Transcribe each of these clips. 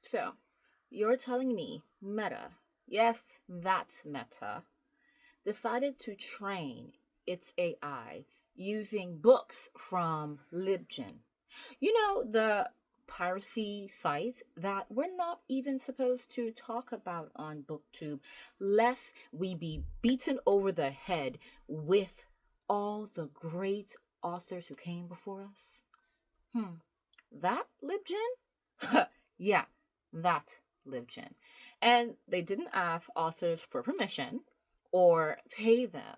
So, you're telling me Meta, yes, that's Meta, decided to train its AI using books from LibGen. You know, the piracy site that we're not even supposed to talk about on BookTube, lest we be beaten over the head with all the great authors who came before us? That LibGen? Yeah, that LibGen. And they didn't ask authors for permission or pay them.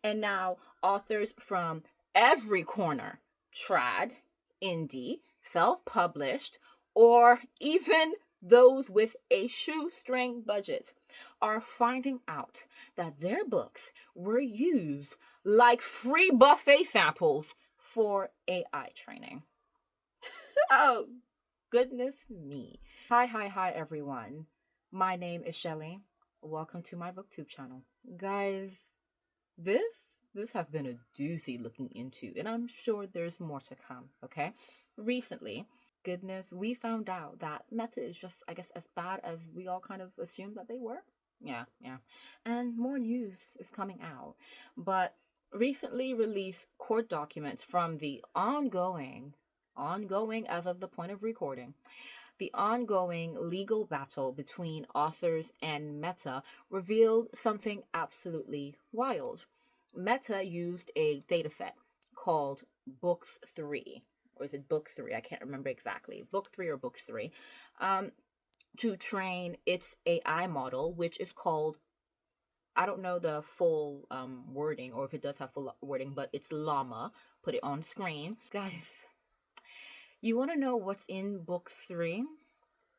And now authors from every corner, trad, indie, self-published, or even those with a shoestring budget are finding out that their books were used like free buffet samples for AI training. Oh, goodness me. Hi, everyone. My name is Shelly. Welcome to my BookTube channel. Guys, this this has been a doozy looking into, and I'm sure there's more to come, okay? Recently, goodness, we found out that Meta is just, I guess, as bad as we all kind of assumed that they were. Yeah. And more news is coming out. But recently released court documents from the ongoing as of the point of recording, the ongoing legal battle between authors and Meta revealed something absolutely wild. Meta used a dataset called Books 3, or is it Book 3? I can't remember exactly. Book 3 or Books 3, to train its AI model, which is called, I don't know the full wording, or if it does have full wording, but it's Llama. Put it on screen. Guys, you want to know what's in Book 3?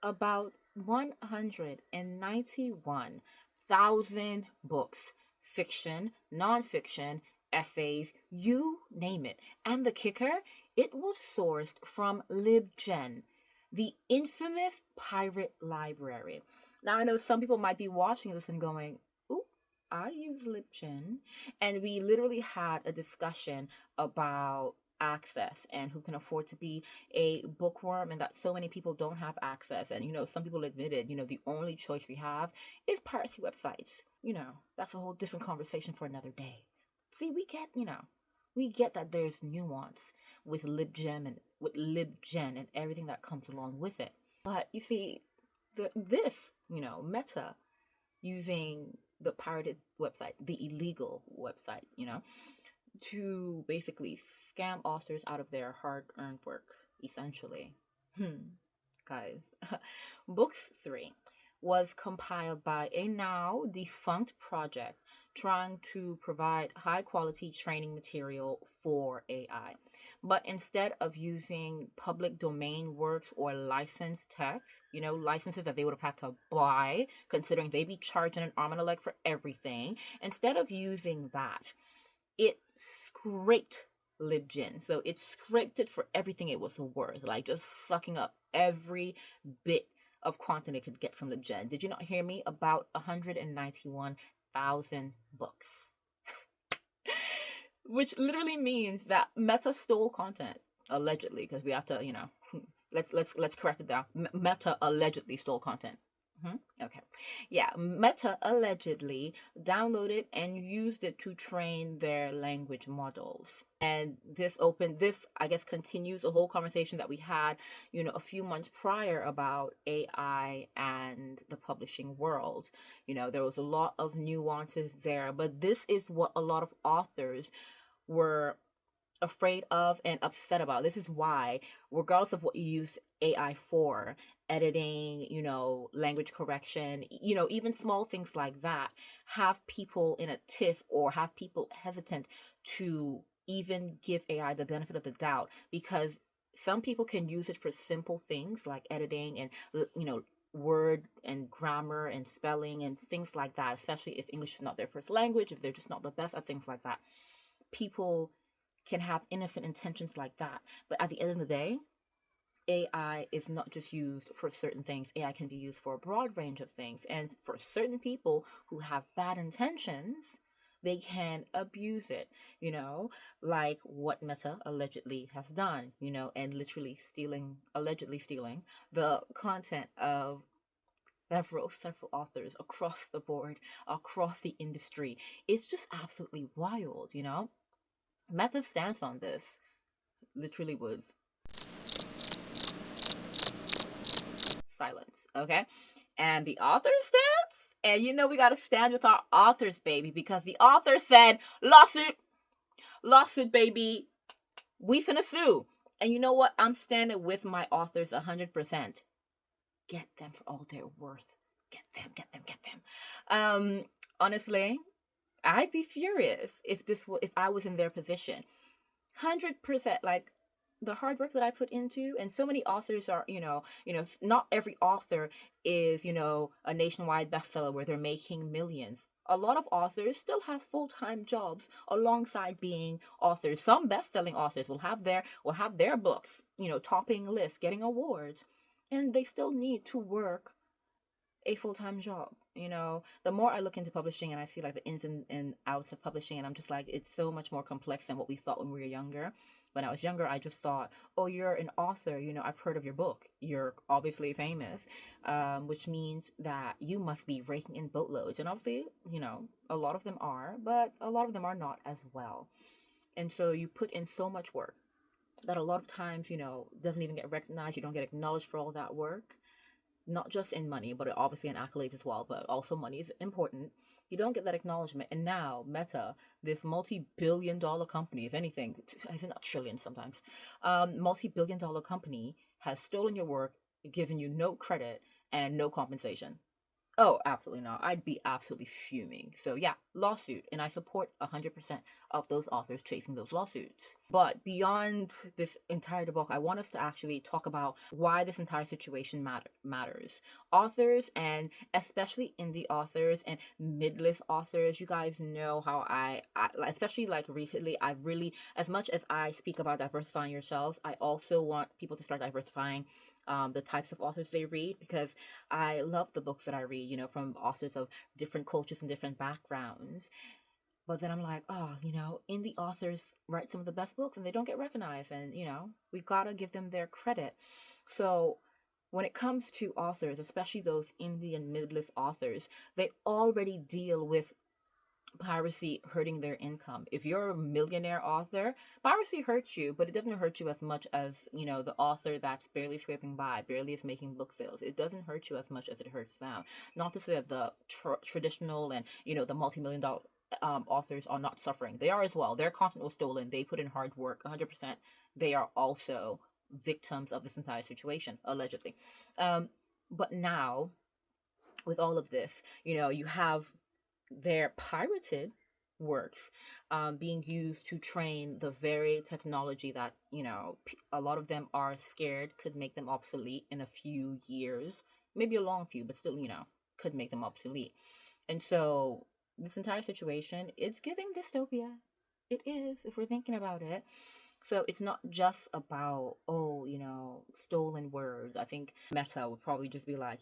About 191,000 books, fiction, nonfiction, essays, you name it. And the kicker, it was sourced from LibGen, the infamous pirate library. Now, I know some people might be watching this and going, ooh, I use LibGen. And we literally had a discussion about access and who can afford to be a bookworm, and that so many people don't have access. And some people admitted the only choice we have is piracy websites. That's a whole different conversation for another day. See, we get that there's nuance with LibGen and everything that comes along with it. But you see, this Meta using the pirated website, the illegal website, to basically scam authors out of their hard-earned work, essentially. Guys, Books 3 was compiled by a now defunct project trying to provide high-quality training material for AI. But instead of using public domain works or licensed text, licenses that they would have had to buy, considering they'd be charging an arm and a leg for everything, instead of using that, it scraped LibGen. So it scraped it for everything it was worth, like just sucking up every bit of content it could get from LibGen. Did you not hear me? About 191,000 books. Which literally means that Meta stole content, allegedly, because we have to, let's correct it down. Meta allegedly stole content. Okay. Yeah, Meta allegedly downloaded and used it to train their language models. And this, I guess, continues a whole conversation that we had, a few months prior about AI and the publishing world. There was a lot of nuances there, but this is what a lot of authors were afraid of and upset about. This is why, regardless of what you use AI for, editing, language correction, even small things like that, have people in a tiff or have people hesitant to even give AI the benefit of the doubt, because some people can use it for simple things like editing and, word and grammar and spelling and things like that, especially if English is not their first language, if they're just not the best at things like that. People can have innocent intentions like that. But at the end of the day, AI is not just used for certain things. AI can be used for a broad range of things. And for certain people who have bad intentions, they can abuse it, like what Meta allegedly has done, and literally allegedly stealing the content of several authors across the board, across the industry. It's just absolutely wild. Meta's stance on this literally was silence, okay? And the author stance, and we gotta stand with our authors, baby, because the author said, lawsuit, baby, we finna sue. And you know what? I'm standing with my authors 100%. Get them for all they're worth. Get them. Honestly, I'd be furious if I was in their position. 100%, like the hard work that I put into, and so many authors are, not every author is, a nationwide bestseller where they're making millions. A lot of authors still have full-time jobs alongside being authors. Some best-selling authors will have their books, topping lists, getting awards, and they still need to work a full-time job. The more I look into publishing and I see like the ins and outs of publishing, and I'm just like, it's so much more complex than what we thought when we were younger. When I was younger, I just thought, oh, you're an author, I've heard of your book, you're obviously famous, which means that you must be raking in boatloads. And obviously, a lot of them are, but a lot of them are not as well. And so you put in so much work that a lot of times, doesn't even get recognized. You don't get acknowledged for all that work, not just in money, but obviously in accolades as well, but also money is important. You don't get that acknowledgement. And now Meta, this multi-billion-dollar company, if anything, I think not trillion sometimes, multi-billion-dollar company has stolen your work, given you no credit and no compensation. Oh, absolutely not. I'd be absolutely fuming. So yeah, lawsuit. And I support 100% of those authors chasing those lawsuits. But beyond this entire debate, I want us to actually talk about why this entire situation matters. Authors, and especially indie authors and mid-list authors, you guys know how I especially like recently, I really, as much as I speak about diversifying yourselves, I also want people to start diversifying the types of authors they read, because I love the books that I read, from authors of different cultures and different backgrounds. But then I'm like, oh, indie authors write some of the best books and they don't get recognized. And, we gotta give them their credit. So when it comes to authors, especially those indie and mid-list authors, they already deal with piracy hurting their income. If you're a millionaire author, piracy hurts you, but it doesn't hurt you as much as, the author that's barely scraping by, barely is making book sales. It doesn't hurt you as much as it hurts them. Not to say that the traditional and, the multi-million dollar authors are not suffering. They are as well. Their content was stolen. They put in hard work, 100%. They are also victims of this entire situation, allegedly. But now, with all of this, you have their pirated works being used to train the very technology that a lot of them are scared could make them obsolete in a few years, maybe a long few, but still could make them obsolete. And so this entire situation, it's giving dystopia. It is, if we're thinking about it. So it's not just about, stolen words. I think Meta would probably just be like,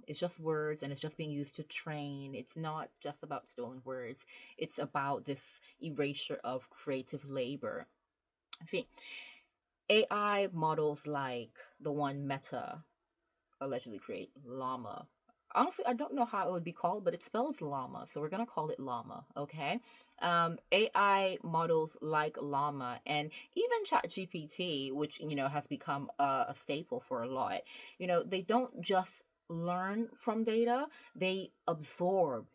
it's just words and it's just being used to train. It's not just about stolen words. It's about this erasure of creative labor. See, AI models like the one Meta allegedly create, Llama. Honestly, I don't know how it would be called, but it spells llama, so we're gonna call it llama, okay? AI models like llama, and even ChatGPT, which has become a staple for a lot. They don't just learn from data; they absorb.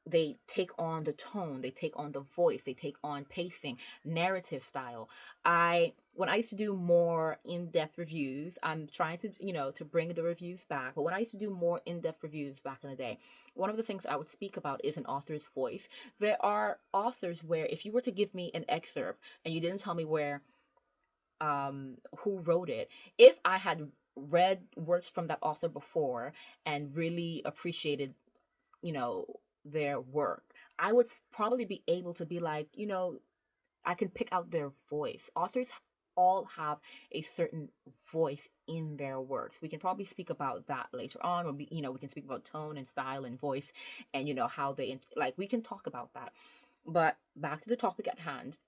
They take on the tone, they take on the voice, they take on pacing, narrative style. When I used to do more in-depth reviews, I'm trying to to bring the reviews back, but when I used to do more in-depth reviews back in the day, one of the things I would speak about is an author's voice. There are authors where if you were to give me an excerpt and you didn't tell me where who wrote it, if I had read works from that author before and really appreciated their work, I would probably be able to be like, I can pick out their voice. Authors all have a certain voice in their works. We can probably speak about that later on, or we can speak about tone and style and voice, and how they like. We can talk about that. But back to the topic at hand.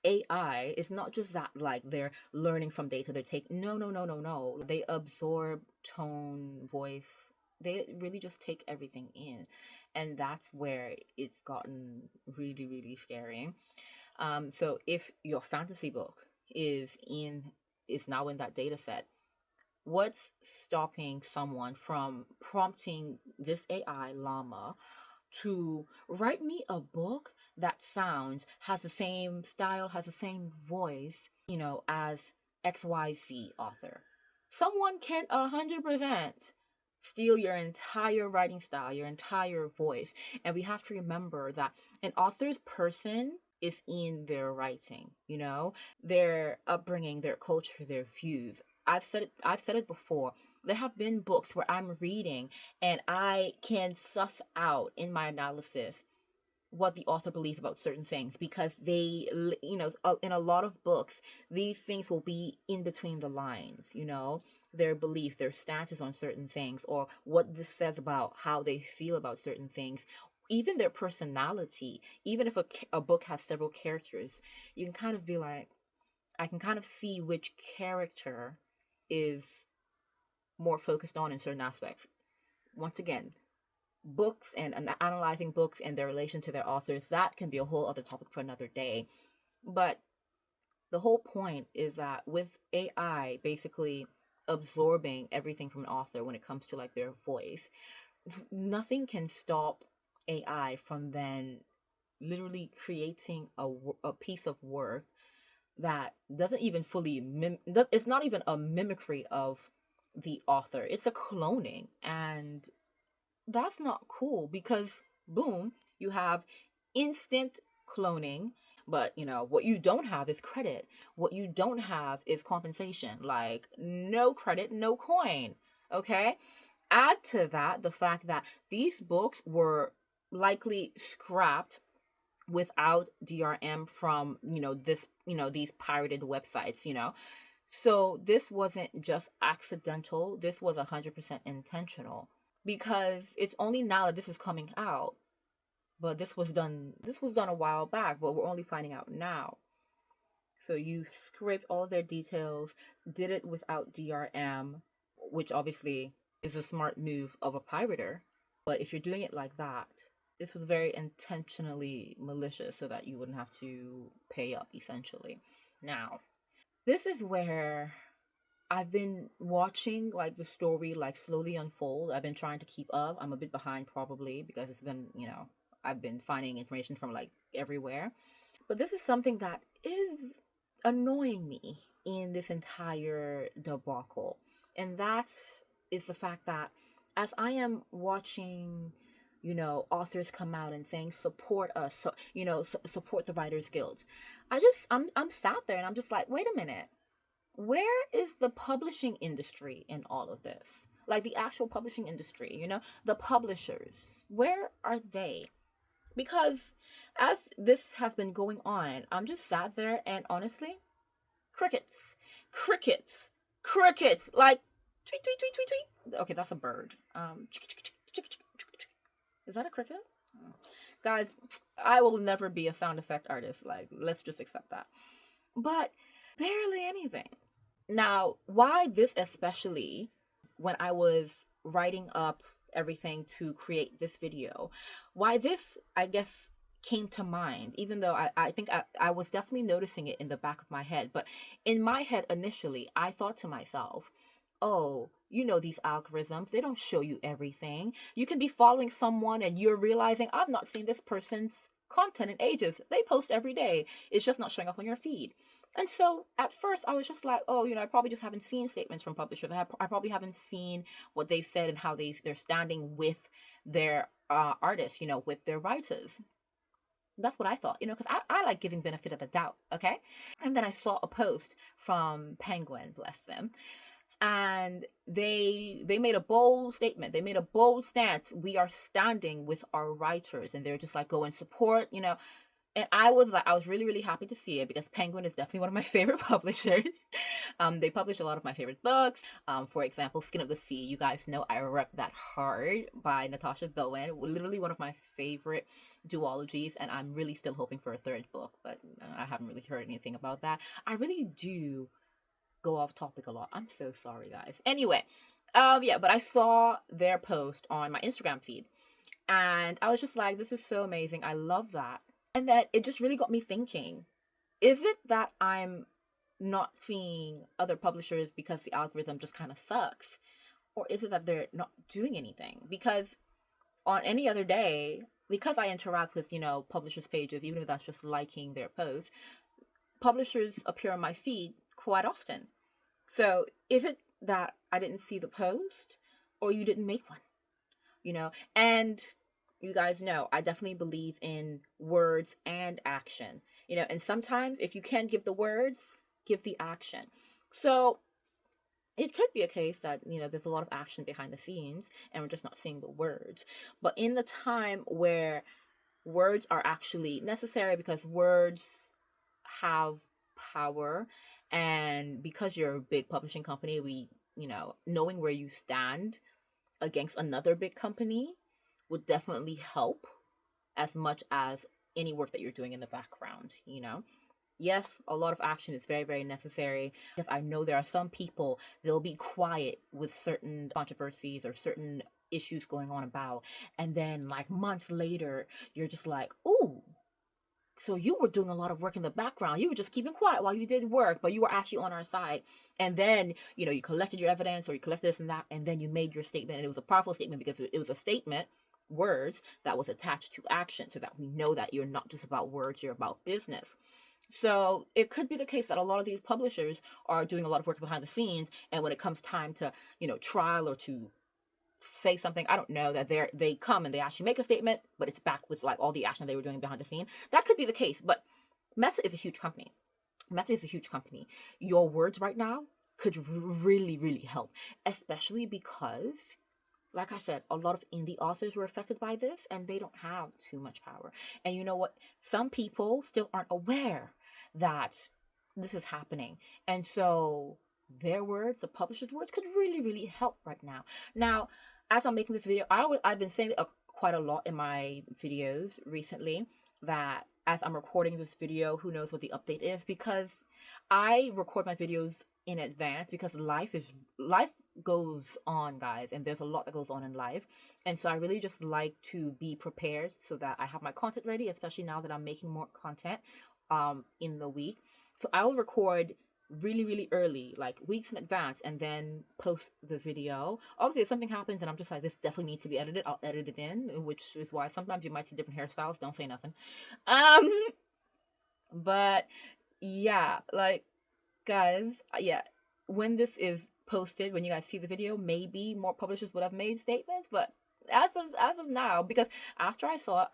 AI is not just that, like, they're learning from data, they're taking, no, no, no, no, no. They absorb tone, voice. They really just take everything in. And that's where it's gotten really, really scary. So if your fantasy book is now in that data set, what's stopping someone from prompting this AI llama to write me a book that has the same style, has the same voice, as XYZ author? Someone can 100% steal your entire writing style, your entire voice. And we have to remember that an author's person is in their writing, their upbringing, their culture, their views. I've said it before. There have been books where I'm reading and I can suss out in my analysis what the author believes about certain things, because they, in a lot of books, these things will be in between the lines, their beliefs, their stances on certain things, or what this says about how they feel about certain things, even their personality. Even if a book has several characters, you can kind of be like, I can kind of see which character is more focused on in certain aspects. Once again, books and analyzing books and their relation to their authors, that can be a whole other topic for another day. But the whole point is that with AI basically absorbing everything from an author when it comes to like their voice, nothing can stop AI from then literally creating a piece of work that doesn't even fully it's not even a mimicry of the author. It's a cloning, and that's not cool, because boom, you have instant cloning, but what you don't have is credit. What you don't have is compensation. Like, no credit, no coin. Okay? Add to that the fact that these books were likely scrapped without DRM from, these pirated websites. So this wasn't just accidental. This was 100% intentional, because it's only now that this is coming out. But this was done a while back, but we're only finding out now. So you scraped all their details, did it without DRM, which obviously is a smart move of a pirater. But if you're doing it like that, this was very intentionally malicious so that you wouldn't have to pay up, essentially. Now, this is where I've been watching like the story like slowly unfold. I've been trying to keep up. I'm a bit behind probably because it's been, I've been finding information from like everywhere. But this is something that is annoying me in this entire debacle. And that is the fact that as I am watching, authors come out and saying support us, support the Writers Guild, I'm sat there and I'm just like, wait a minute. Where is the publishing industry in all of this? Like the actual publishing industry, the publishers. Where are they? Because as this has been going on, I'm just sat there and honestly, crickets, crickets, crickets. Like tweet, tweet, tweet, tweet, tweet. Okay, that's a bird. Is that a cricket? Guys, I will never be a sound effect artist. Like, let's just accept that. But barely anything. Now, why this especially, when I was writing up everything to create this video, why this, I guess, came to mind, even though I think I was definitely noticing it in the back of my head. But in my head initially, I thought to myself, oh, these algorithms, they don't show you everything. You can be following someone and you're realizing, I've not seen this person's content in ages. They post every day. It's just not showing up on your feed. And so at first I was just like, oh, I probably just haven't seen statements from publishers. I probably haven't seen what they've said and how they're standing with their artists, with their writers. That's what I thought, because I like giving benefit of the doubt, okay? And then I saw a post from Penguin, bless them, and they made a bold statement. They made a bold stance. We are standing with our writers, and they're just like, go and support, And I was really, really happy to see it because Penguin is definitely one of my favorite publishers. They publish a lot of my favorite books. For example, Skin of the Sea. You guys know I rep that hard by Natasha Bowen. Literally one of my favorite duologies, and I'm really still hoping for a third book, but I haven't really heard anything about that. I really do go off topic a lot. I'm so sorry, guys. Anyway, yeah, but I saw their post on my Instagram feed, and I was just like, this is so amazing. I love that. And that it just really got me thinking, is it that I'm not seeing other publishers because the algorithm just kind of sucks? Or is it that they're not doing anything? Because on any other day, because I interact with, publishers' pages, even if that's just liking their post, publishers appear on my feed quite often. So is it that I didn't see the post or you didn't make one? And you guys know I definitely believe in words and action. And sometimes if you can't give the words, give the action. So it could be a case that there's a lot of action behind the scenes and we're just not seeing the words. But in the time where words are actually necessary, because words have power, and because you're a big publishing company, we knowing where you stand against another big company would definitely help as much as any work that you're doing in the background. Yes, a lot of action is very, very necessary. Because I know there are some people, they'll be quiet with certain controversies or certain issues going on about, and then like months later, you're just like, ooh, so you were doing a lot of work in the background. You were just keeping quiet while you did work, but you were actually on our side. And then, you collected your evidence, or you collected this and that, and then you made your statement. And it was a powerful statement because it was a statement, words, that was attached to action, so that we know that you're not just about words, you're about business. So it could be the case that a lot of these publishers are doing a lot of work behind the scenes, and when it comes time to, trial or to say something, I don't know, that they come and they actually make a statement, but it's back with like all the action they were doing behind the scene. That could be the case, but Meta is a huge company. Meta is a huge company. Your words right now could really, really help, especially because, like I said, a lot of indie authors were affected by this and they don't have too much power. And you know what? Some people still aren't aware that this is happening. And so their words, the publisher's words, could really, really help right now. Now, as I'm making this video, I've been saying quite a lot in my videos recently that as I'm recording this video, who knows what the update is, because I record my videos in advance because life goes on, guys, and there's a lot that goes on in life. And so I really just like to be prepared so that I have my content ready, especially now that I'm making more content in the week. So I will record really, really early, like weeks in advance, and then post the video. Obviously, if something happens and I'm just like, this definitely needs to be edited, I'll edit it in, which is why sometimes you might see different hairstyles. Don't say nothing. But yeah, like, guys, yeah, when this is posted, when you guys see the video, maybe more publishers would have made statements, but as of now, because after I saw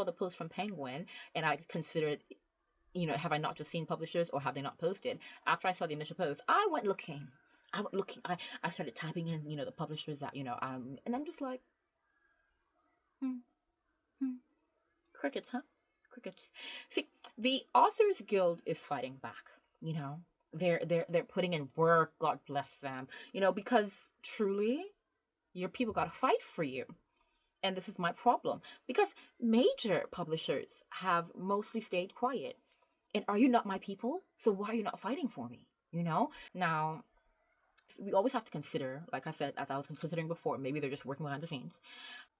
the post from Penguin, and I considered, have I not just seen publishers or have they not posted? After I saw the initial post, I went looking. I started typing in, the publishers that, and I'm just like, crickets, huh? Crickets. See, the Authors Guild is fighting back, They're putting in work, God bless them, because truly, your people gotta fight for you. And this is my problem, because major publishers have mostly stayed quiet. And are you not my people? So why are you not fighting for me? Now, we always have to consider, like I said, as I was considering before, maybe they're just working behind the scenes.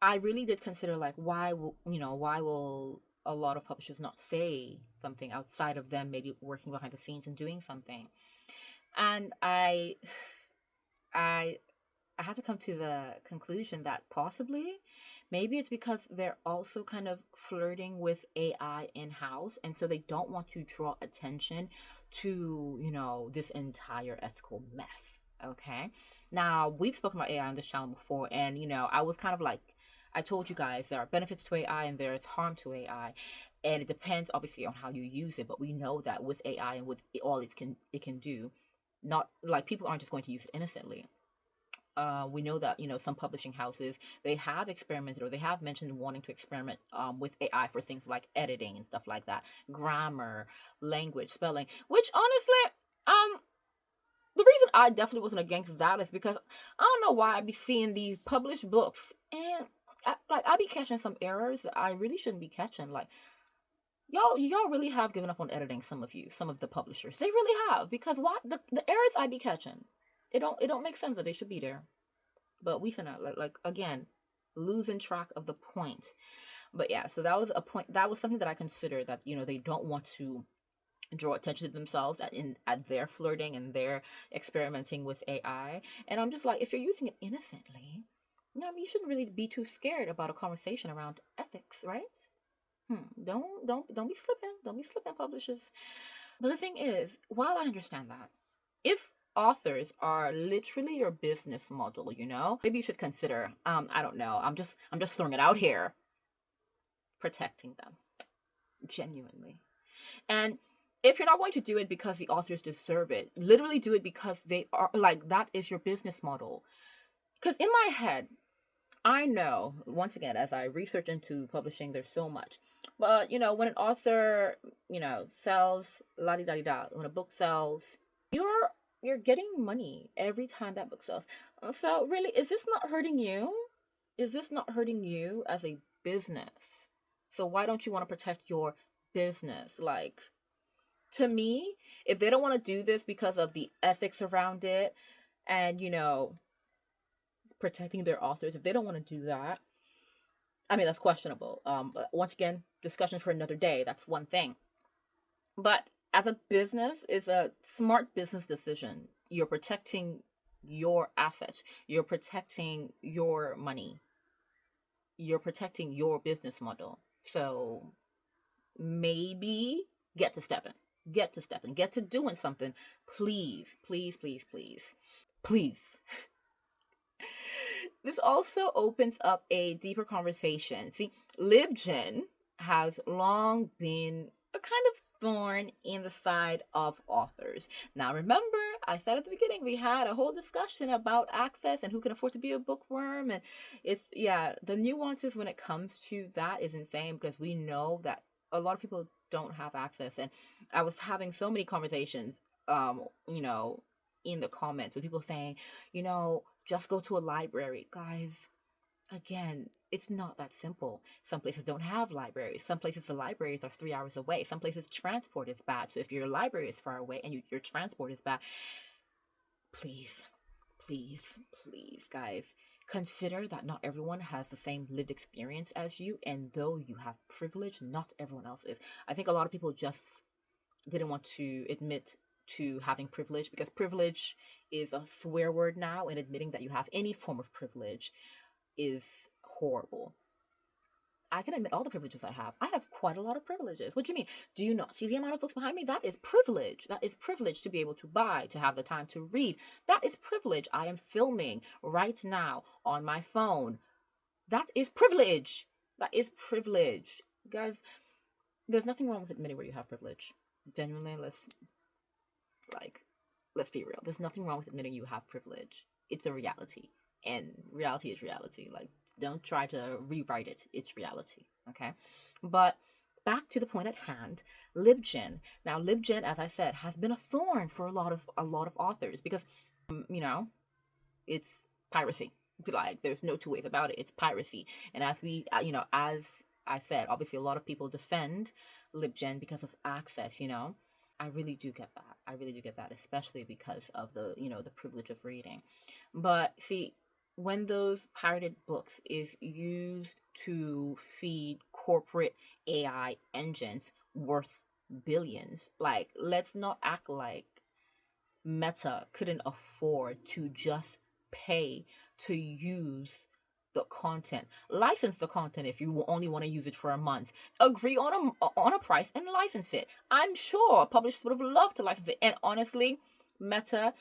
I really did consider, like, why will a lot of publishers not say something outside of them maybe working behind the scenes and doing something? And I had to come to the conclusion that possibly maybe it's because they're also kind of flirting with AI in-house, and so they don't want to draw attention to, this entire ethical mess. Okay. Now, we've spoken about AI on this channel before, and I was kind of like, I told you guys there are benefits to AI and there is harm to AI. And it depends obviously on how you use it, but we know that with AI and with all it can do, not like people aren't just going to use it innocently. We know that, some publishing houses, they have experimented, or they have mentioned wanting to experiment with AI for things like editing and stuff like that, grammar, language, spelling, which honestly, the reason I definitely wasn't against that is because I don't know why I be seeing these published books, and I be catching some errors that I really shouldn't be catching. Like, y'all really have given up on editing, some of the publishers. They really have, because why the errors I be catching, it don't make sense that they should be there. But we finna like again, losing track of the point. But yeah, so that was a point, that was something that I considered, that they don't want to draw attention to themselves at their flirting and their experimenting with AI. And I'm just like, if you're using it innocently, you shouldn't really be too scared about a conversation around ethics, right? Don't be slipping. Don't be slipping, publishers. But the thing is, while I understand that, if authors are literally your business model, maybe you should consider, I don't know, I'm just throwing it out here, protecting them genuinely. And if you're not going to do it because the authors deserve it, literally do it because they are, like, that is your business model. Because in my head, I know, once again, as I research into publishing, there's so much. But, when an author, sells, la di da di da, when a book sells, you're getting money every time that book sells. So really, is this not hurting you? Is this not hurting you as a business? So why don't you want to protect your business? Like, to me, if they don't want to do this because of the ethics around it, and protecting their authors, if they don't want to do that, I mean, that's questionable. But once again, discussion for another day. That's one thing. But as a business, it's a smart business decision. You're protecting your assets. You're protecting your money. You're protecting your business model. So maybe get to stepping. Get to stepping. Get to doing something. Please, please, please, please. Please. This also opens up a deeper conversation. See, LibGen has long been a kind of thorn in the side of authors. Now, remember, I said at the beginning, we had a whole discussion about access and who can afford to be a bookworm. And the nuances when it comes to that is insane, because we know that a lot of people don't have access. And I was having so many conversations, in the comments with people saying, just go to a library. Guys, again, it's not that simple. Some places don't have libraries. Some places the libraries are 3 hours away. Some places transport is bad. So if your library is far away and your transport is bad, please, please, please, guys, consider that not everyone has the same lived experience as you. And though you have privilege, not everyone else is. I think a lot of people just didn't want to admit to having privilege, because privilege is a swear word now, and admitting that you have any form of privilege is horrible. I can admit all the privileges I have. I have quite a lot of privileges. What do you mean? Do you not see the amount of books behind me? That is privilege. That is privilege, to be able to buy, to have the time to read. That is privilege. I am filming right now on my phone. That is privilege. That is privilege. Guys, there's nothing wrong with admitting where you have privilege. Genuinely, let's be real. There's nothing wrong with admitting you have privilege. It's a reality. And reality is reality. Like, don't try to rewrite it. It's reality. Okay? But back to the point at hand, LibGen. Now, LibGen, as I said, has been a thorn for a lot of authors, because it's piracy. Like, there's no two ways about it. It's piracy. And as as I said, obviously a lot of people defend LibGen because of access, I really do get that. I really do get that, especially because of the privilege of reading. But see, when those pirated books is used to feed corporate AI engines worth billions, like, let's not act like Meta couldn't afford to just pay to use the content, license the content if you only want to use it for a month, agree on a price and license it. I'm sure publishers would have loved to license it. And honestly, Meta,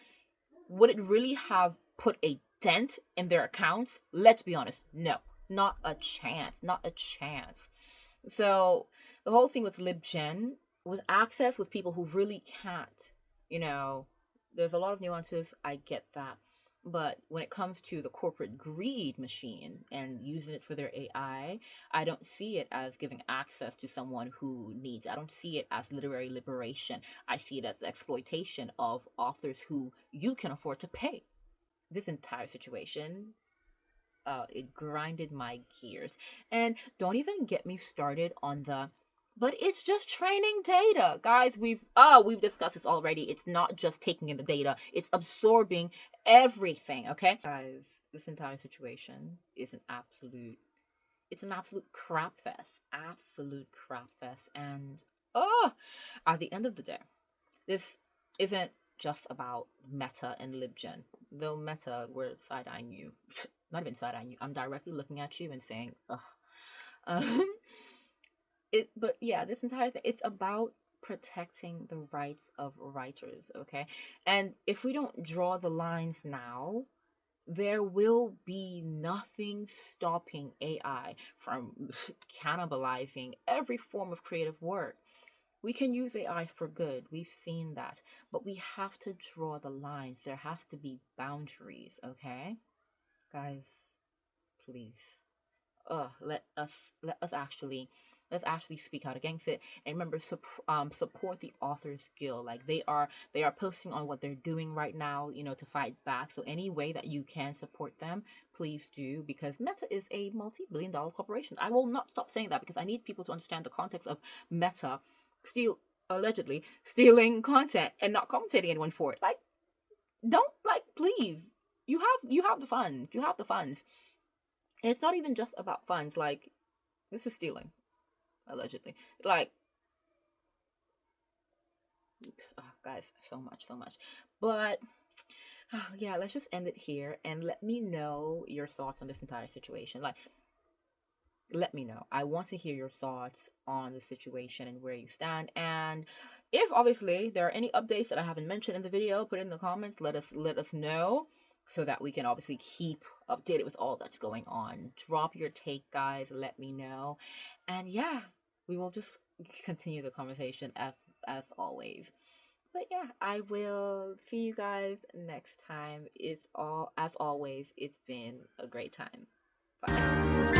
would it really have put a dent in their accounts? Let's be honest, no, not a chance, not a chance. So the whole thing with LibGen, with access, with people who really can't, there's a lot of nuances. I get that. But when it comes to the corporate greed machine and using it for their I don't see it as giving access to someone who needs it. I don't see it as literary liberation. I see it as exploitation of authors who you can afford to pay. This entire situation, it grinded my gears. And don't even get me started on the but it's just training data. Guys, we've discussed this already. It's not just taking in the data, it's absorbing everything, okay? Guys, this entire situation is an absolute crap fest. Absolute crap fest. And at the end of the day, this isn't just about Meta and LibGen. Though Meta, we're side eyeing you. Not even side eyeing you. I'm directly looking at you and saying, ugh. Um, but yeah, this entire thing, it's about protecting the rights of writers, okay? And if we don't draw the lines now, there will be nothing stopping AI from cannibalizing every form of creative work. We can use AI for good. We've seen that. But we have to draw the lines. There have to be boundaries, okay? Guys, please. Let us actually speak out against it. And remember, support the Authors Guild. Like they are posting on what they're doing right now, to fight back. So any way that you can support them, please do, because Meta is a multi-billion-dollar corporation. I will not stop saying that because I need people to understand the context of Meta allegedly stealing content and not compensating anyone for it. Like, don't, like, please. You have the funds. You have the funds. It's not even just about funds. Like, this is stealing, allegedly. Like, guys, so much. But yeah, let's just end it here and let me know your thoughts on this entire situation. Like, let me know. I want to hear your thoughts on the situation and where you stand. And if obviously there are any updates that I haven't mentioned in the video, put it in the comments. Let us know so that we can obviously keep updated with all that's going on. Drop your take, guys. Let me know. And yeah, we will just continue the conversation as always. But yeah, I will see you guys next time. As always, it's been a great time. Bye.